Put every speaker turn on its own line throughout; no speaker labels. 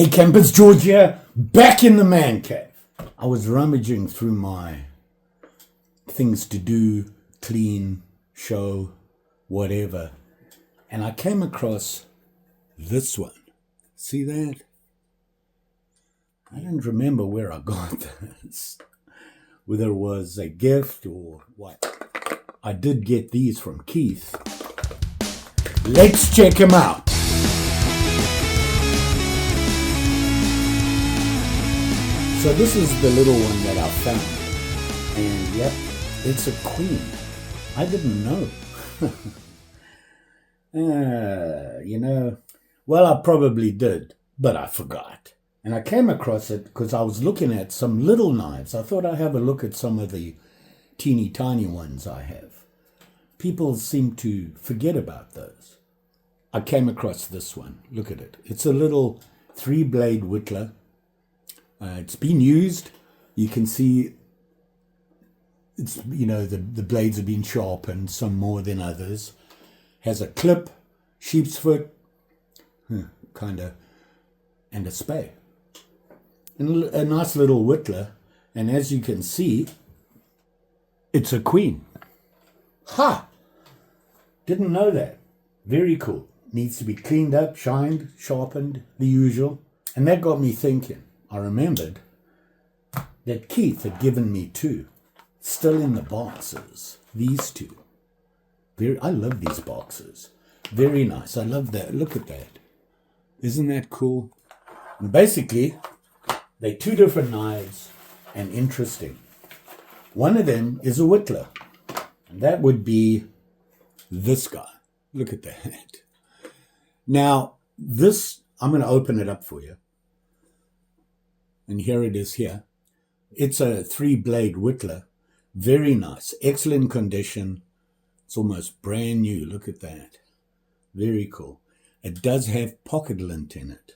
Hey campers, George here, back in the man cave. I was rummaging through my things to do, clean, show, whatever, and I came across this one. See that? I don't remember where I got this, whether it was a gift or what. I did get these from Keith. Let's check him out. So this is the little one that I found, and yep, it's a queen. I didn't know. Well, I probably did, but I forgot. And I came across it because I was looking at some little knives. I thought I'd have a look at some of the teeny tiny ones I have. People seem to forget about those. I came across this one. Look at it. It's a little 3-blade whittler. It's been used. You can see it's, the blades have been sharpened, some more than others. Has a clip, sheep's foot, kind of, and a spade. And a nice little whittler. And as you can see, it's a queen. Ha! Didn't know that. Very cool. Needs to be cleaned up, shined, sharpened, the usual. And that got me thinking. I remembered that Keith had given me two, still in the boxes. These two. I love these boxes. Very nice. I love that. Look at that. Isn't that cool? And basically, they're two different knives and interesting. One of them is a whittler. And that would be this guy. Look at that. Now, this, I'm going to open it up for you. And here it is here. It's a 3-blade whittler. Very nice. Excellent condition. It's almost brand new. Look at that. Very cool. It does have pocket lint in it.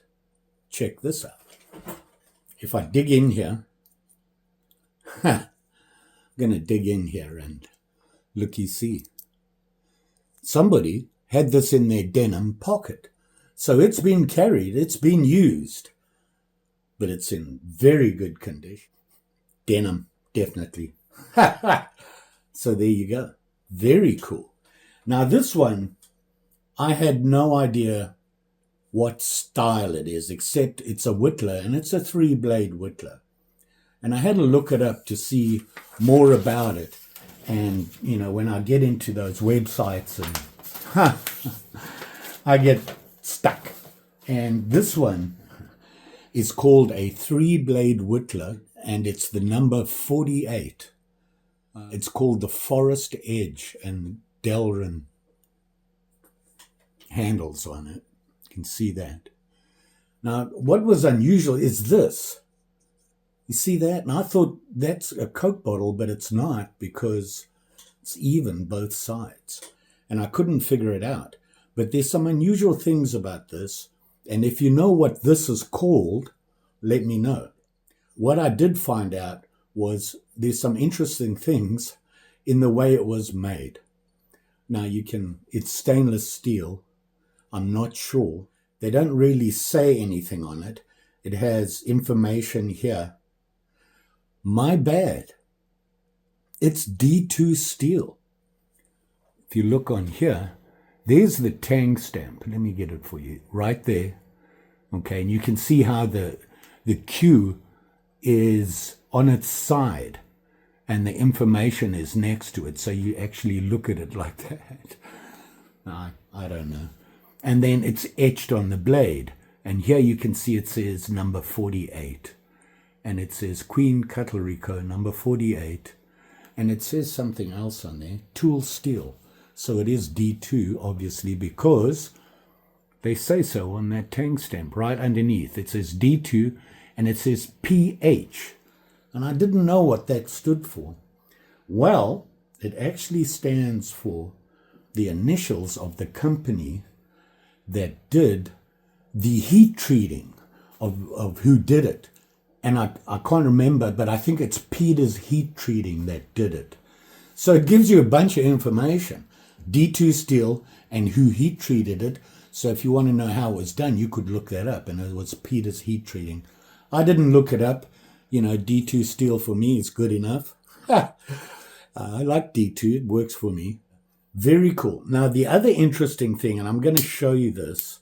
Check this out. If I dig in here, I'm going to dig in here and look, you see. Somebody had this in their denim pocket. So it's been carried. It's been used. But it's in very good condition. Denim, definitely. So there you go. Very cool. Now this one, I had no idea what style it is, except it's a whittler, and it's a 3-blade whittler. And I had to look it up to see more about it. And, when I get into those websites, and I get stuck. And this one is called a 3-blade whittler, and it's the number 48. It's called the Forest Edge, and Delrin handles on it. You can see that. Now, what was unusual is this. You see that? And I thought that's a Coke bottle, but it's not, because it's even both sides. And I couldn't figure it out. But there's some unusual things about this. And if you know what this is called, let me know. What I did find out was there's some interesting things in the way it was made. Now it's stainless steel. I'm not sure. They don't really say anything on it. It has information here. My bad. It's D2 steel. If you look on here, there's the tang stamp. Let me get it for you. Right there. Okay, and you can see how the Q is on its side and the information is next to it. So you actually look at it like that. I don't know. And then it's etched on the blade. And here you can see it says number 48. And it says Queen Cutlery Co. number 48. And it says something else on there. Tool steel. So it is D2, obviously, because they say so on that tang stamp right underneath. It says D2 and it says PH. And I didn't know what that stood for. Well, it actually stands for the initials of the company that did the heat treating of who did it. And I can't remember, but I think it's Peter's Heat Treating that did it. So it gives you a bunch of information. D2 steel and who heat treated it. So if you want to know how it was done, you could look that up. And it was Peter's heat treating. I didn't look it up. You know, D2 steel for me is good enough. I like D2. It works for me. Very cool. Now, the other interesting thing, and I'm going to show you this,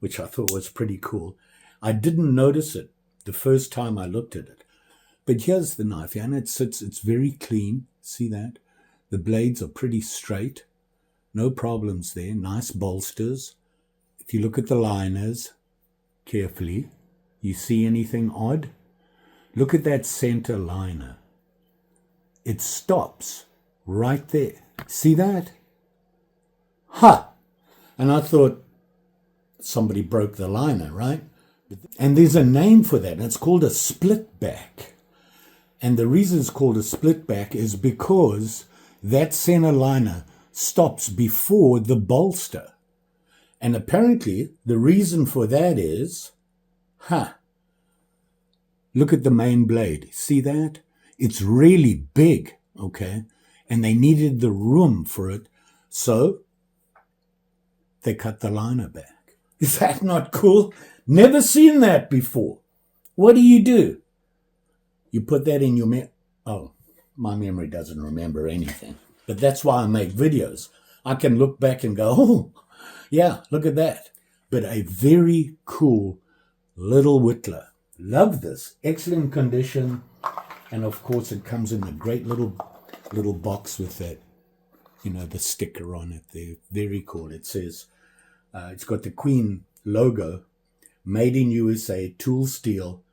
which I thought was pretty cool. I didn't notice it the first time I looked at it. But here's the knife, and it sits, it's very clean. See that? The blades are pretty straight. No problems there. Nice bolsters. If you look at the liners carefully, you see anything odd? Look at that center liner. It stops right there. See that? Ha! And I thought somebody broke the liner, right? And there's a name for that, and it's called a split back. And the reason it's called a split back is because that center liner stops before the bolster. And apparently the reason for that is, look at the main blade. See that? It's really big, okay? And they needed the room for it, so they cut the liner back. Is that not cool? Never seen that before. What do? You put that in your oh, my memory doesn't remember anything. But that's why I make videos. I can look back and go, oh, yeah, look at that. But a very cool little whittler. Love this. Excellent condition. And of course it comes in a great little box with that, you know, the sticker on it there. Very cool. It says, it's got the Queen logo, made in USA, tool steel,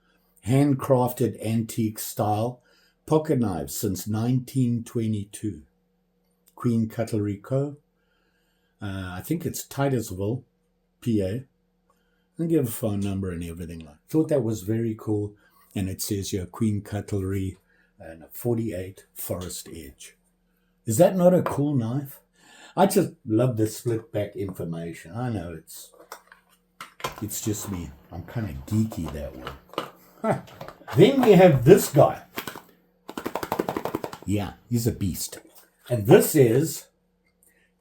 handcrafted antique style, pocket knives since 1922. Queen Cutlery Co. I think it's Titusville, PA. And give a phone number and everything like that. Thought that was very cool. And it says here, Queen Cutlery and a 48 Forest Edge. Is that not a cool knife? I just love the split back information. I know it's just me. I'm kind of geeky that way. Then we have this guy. Yeah, he's a beast. And this is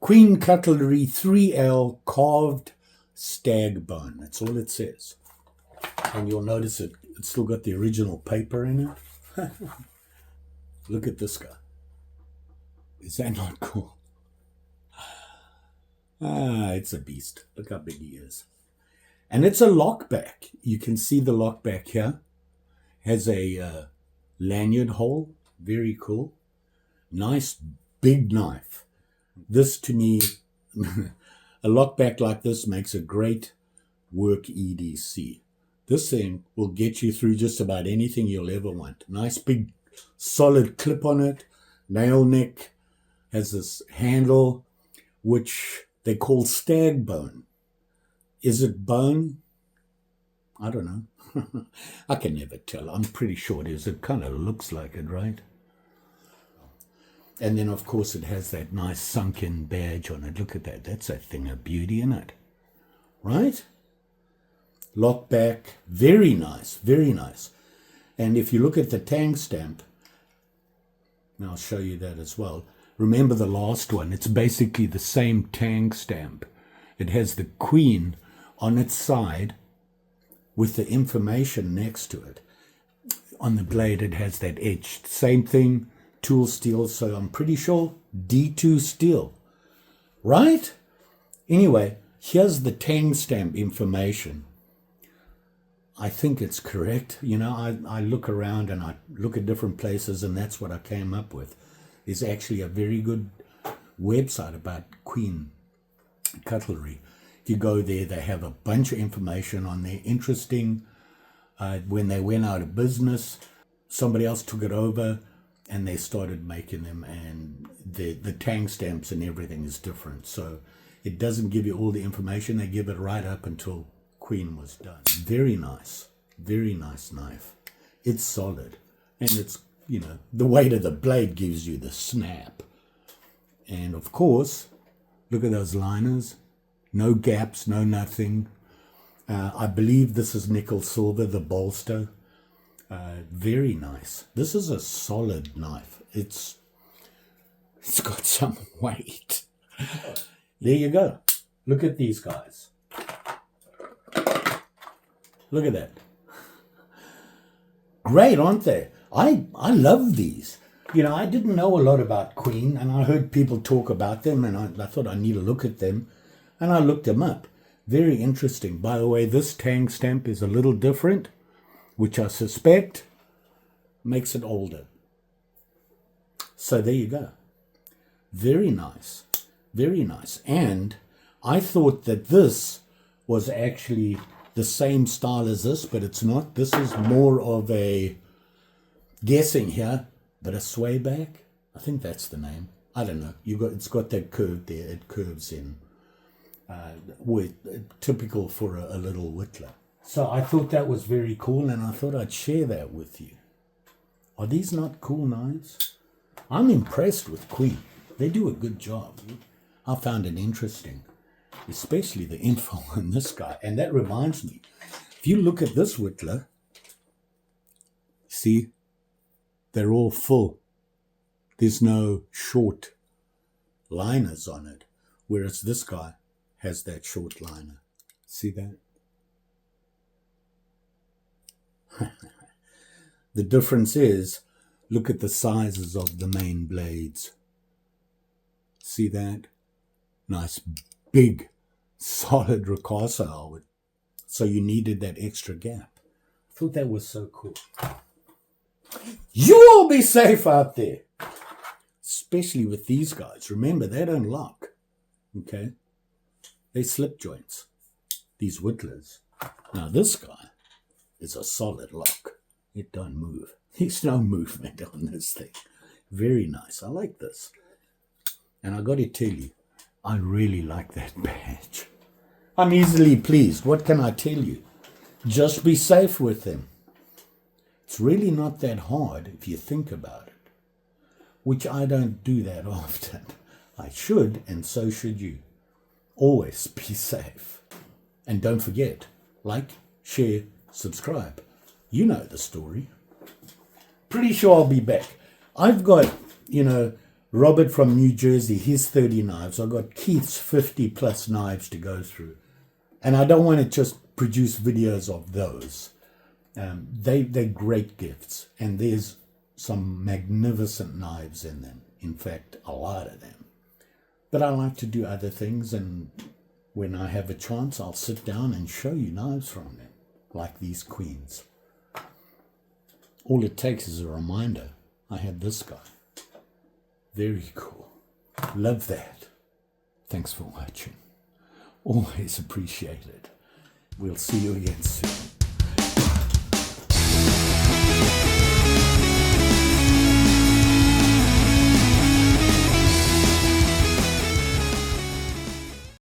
Queen Cutlery 3L carved stag bone. That's all it says. And you'll notice it's still got the original paper in it. Look at this guy. Is that not cool? It's a beast. Look how big he is. And it's a lockback. You can see the lockback here. Has a lanyard hole. Very cool. Nice big knife. This to me, a lockback like this makes a great work EDC. This thing will get you through just about anything you'll ever want. Nice big solid clip on it. Nail neck. Has this handle which they call stag bone. Is it bone? I don't know. I can never tell. I'm pretty sure it is. It kind of looks like it, right? And then, of course, it has that nice sunken badge on it. Look at that. That's a thing of beauty, isn't it? Right? Lockback. Very nice. Very nice. And if you look at the tang stamp, and I'll show you that as well. Remember the last one. It's basically the same tang stamp. It has the Queen on its side with the information next to it. On the blade, it has that etched. Same thing, tool steel. So I'm pretty sure D2 steel. Right? Anyway, here's the tang stamp information. I think it's correct. You know, I look around and I look at different places, and that's what I came up with. There's actually a very good website about Queen Cutlery. If you go there, they have a bunch of information on there. Interesting. When they went out of business, somebody else took it over and they started making them, and the tang stamps and everything is different. So it doesn't give you all the information. They give it right up until Queen was done. Very nice knife. It's solid, and it's, you know, the weight of the blade gives you the snap. And of course, look at those liners. No gaps, no nothing. I believe this is nickel silver, the bolster. Very nice. This is a solid knife. It's got some weight. There you go. Look at these guys. Look at that. Great, aren't they? I love these. You know, I didn't know a lot about Queen, and I heard people talk about them, and I thought I need to look at them, and I looked them up. Very interesting. By the way, this tang stamp is a little different, which I suspect makes it older. So there you go. Very nice. Very nice. And I thought that this was actually the same style as this, but it's not. This is more of a, guessing here, but a sway back. I think that's the name. I don't know. It's got that curve there. It curves in. With typical for a little whittler. So I thought that was very cool, and I thought I'd share that with you. Are these not cool knives? I'm impressed with Queen. They do a good job. I found it interesting, especially the info on this guy. And that reminds me, if you look at this whittler, see, they're all full. There's no short liners on it, whereas this guy has that short liner. See that? The difference is, look at the sizes of the main blades. See that? Nice, big, solid ricasso. So you needed that extra gap. I thought that was so cool. You all be safe out there. Especially with these guys. Remember, they don't lock. Okay? They slip joints. These whittlers. Now this guy is a solid lock. It don't move. There's no movement on this thing. Very nice. I like this. And I got to tell you, I really like that badge. I'm easily pleased. What can I tell you? Just be safe with them. It's really not that hard if you think about it. Which I don't do that often. I should, and so should you. Always be safe. And don't forget, like, share, subscribe. You know the story. Pretty sure I'll be back. I've got, Robert from New Jersey, his 30 knives. I've got Keith's 50 plus knives to go through. And I don't want to just produce videos of those. They're great gifts. And there's some magnificent knives in them. In fact, a lot of them. But I like to do other things, and when I have a chance, I'll sit down and show you knives from them, like these Queens. All it takes is a reminder. I have this guy. Very cool. Love that. Thanks for watching. Always appreciate it. We'll see you again soon.